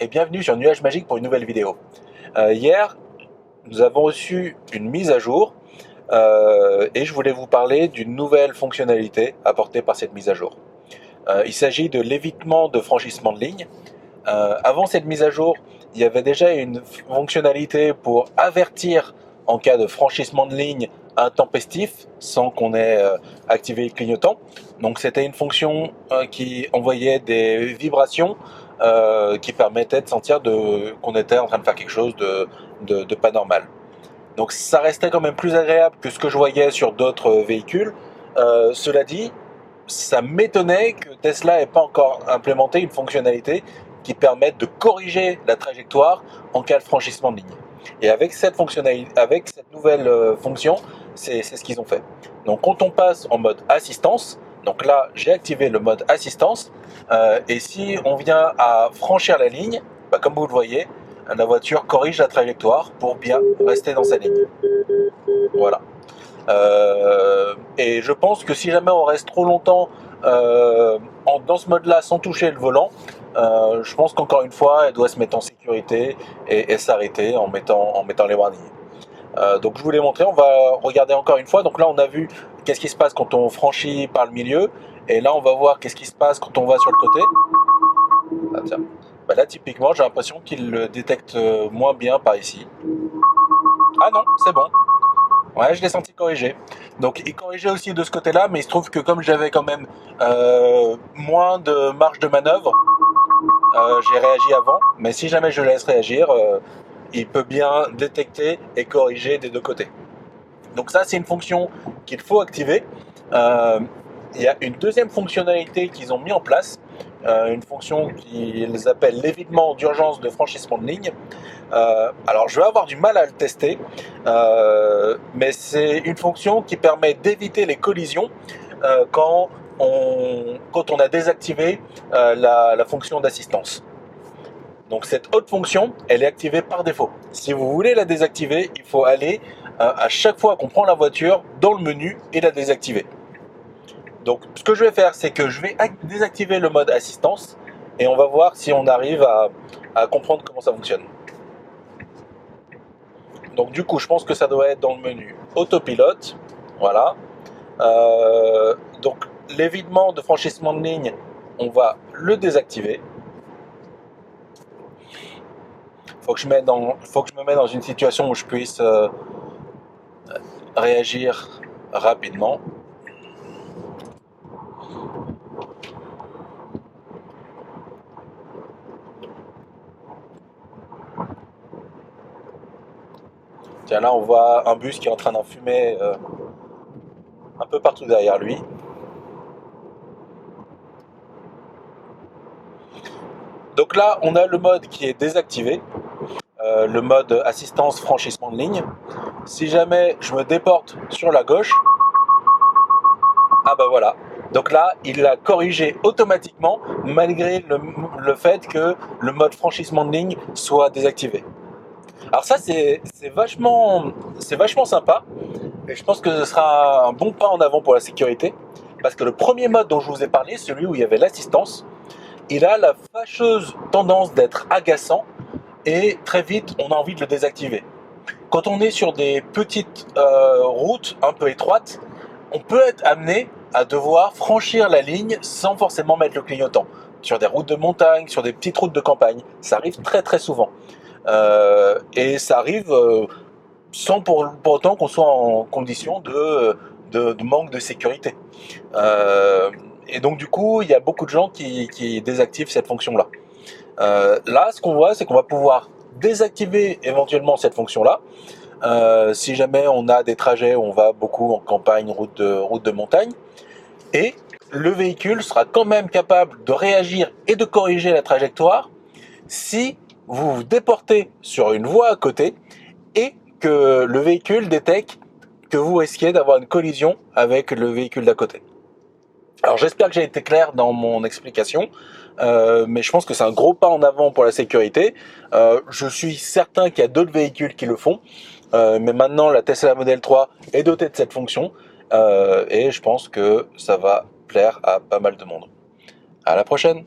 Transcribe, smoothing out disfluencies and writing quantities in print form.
et bienvenue sur Nuage Magique pour une nouvelle vidéo. Hier, nous avons reçu une mise à jour et je voulais vous parler d'une nouvelle fonctionnalité apportée par cette mise à jour. Il s'agit de l'évitement de franchissement de ligne. Avant cette mise à jour, il y avait déjà une fonctionnalité pour avertir en cas de franchissement de ligne intempestif sans qu'on ait activé le clignotant. Donc c'était une fonction qui envoyait des vibrations qui permettait de sentir qu'on était en train de faire quelque chose de pas normal. Donc ça restait quand même plus agréable que ce que je voyais sur d'autres véhicules. Cela dit, ça m'étonnait que Tesla n'ait pas encore implémenté une fonctionnalité qui permette de corriger la trajectoire en cas de franchissement de ligne. Et avec cette fonctionnalité, avec cette nouvelle fonction, c'est ce qu'ils ont fait. Donc quand on passe en mode assistance, donc là j'ai activé le mode assistance, et si on vient à franchir la ligne, comme vous le voyez, la voiture corrige la trajectoire pour bien rester dans sa ligne. Voilà. Et je pense que si jamais on reste trop longtemps dans ce mode-là sans toucher le volant, je pense qu'encore une fois, elle doit se mettre en sécurité et s'arrêter en mettant les warnings. Donc je vous l'ai montré, on va regarder encore une fois. Donc là on a vu qu'est-ce qui se passe quand on franchit par le milieu, et là on va voir qu'est-ce qui se passe quand on va sur le côté. Ah, tiens. Là typiquement j'ai l'impression qu'il le détecte moins bien par ici. Ah non, c'est bon. Ouais, je l'ai senti corriger. Donc il corrigeait aussi de ce côté-là, mais il se trouve que comme j'avais quand même moins de marge de manœuvre, j'ai réagi avant. Mais si jamais je laisse réagir, il peut bien détecter et corriger des deux côtés. Donc ça, c'est une fonction qu'il faut activer. Il y a une deuxième fonctionnalité qu'ils ont mis en place, une fonction qu'ils appellent l'évitement d'urgence de franchissement de ligne. Alors je vais avoir du mal à le tester, mais c'est une fonction qui permet d'éviter les collisions quand on a désactivé la fonction d'assistance. Donc cette autre fonction, elle est activée par défaut. Si vous voulez la désactiver, il faut aller à chaque fois qu'on prend la voiture dans le menu et la désactiver. Donc ce que je vais faire, c'est que je vais désactiver le mode assistance et on va voir si on arrive à comprendre comment ça fonctionne. Donc du coup, je pense que ça doit être dans le menu autopilote. Voilà. Donc l'évitement de franchissement de ligne, on va le désactiver. Faut que je me mette dans une situation où je puisse réagir rapidement. Tiens, là on voit un bus qui est en train d'enfumer un peu partout derrière lui. Donc là on a le mode qui est désactivé, le mode assistance franchissement de ligne. Si jamais je me déporte sur la gauche, voilà. Donc là, il l'a corrigé automatiquement malgré le fait que le mode franchissement de ligne soit désactivé. Alors ça, c'est vachement sympa, et je pense que ce sera un bon pas en avant pour la sécurité, parce que le premier mode dont je vous ai parlé, celui où il y avait l'assistance, il a la fâcheuse tendance d'être agaçant, et très vite, on a envie de le désactiver. Quand on est sur des petites routes un peu étroites, on peut être amené à devoir franchir la ligne sans forcément mettre le clignotant. Sur des routes de montagne, sur des petites routes de campagne, ça arrive très très souvent. Et ça arrive sans pour autant qu'on soit en condition de manque de sécurité. Et donc du coup, il y a beaucoup de gens qui désactivent cette fonction-là. Là, ce qu'on voit, c'est qu'on va pouvoir désactiver éventuellement cette fonction-là. Si jamais on a des trajets où on va beaucoup en campagne, route de montagne, et le véhicule sera quand même capable de réagir et de corriger la trajectoire si vous vous déportez sur une voie à côté et que le véhicule détecte que vous risquez d'avoir une collision avec le véhicule d'à côté. Alors j'espère que j'ai été clair dans mon explication, mais je pense que c'est un gros pas en avant pour la sécurité. Je suis certain qu'il y a d'autres véhicules qui le font, mais maintenant la Tesla Model 3 est dotée de cette fonction, et je pense que ça va plaire à pas mal de monde. À la prochaine!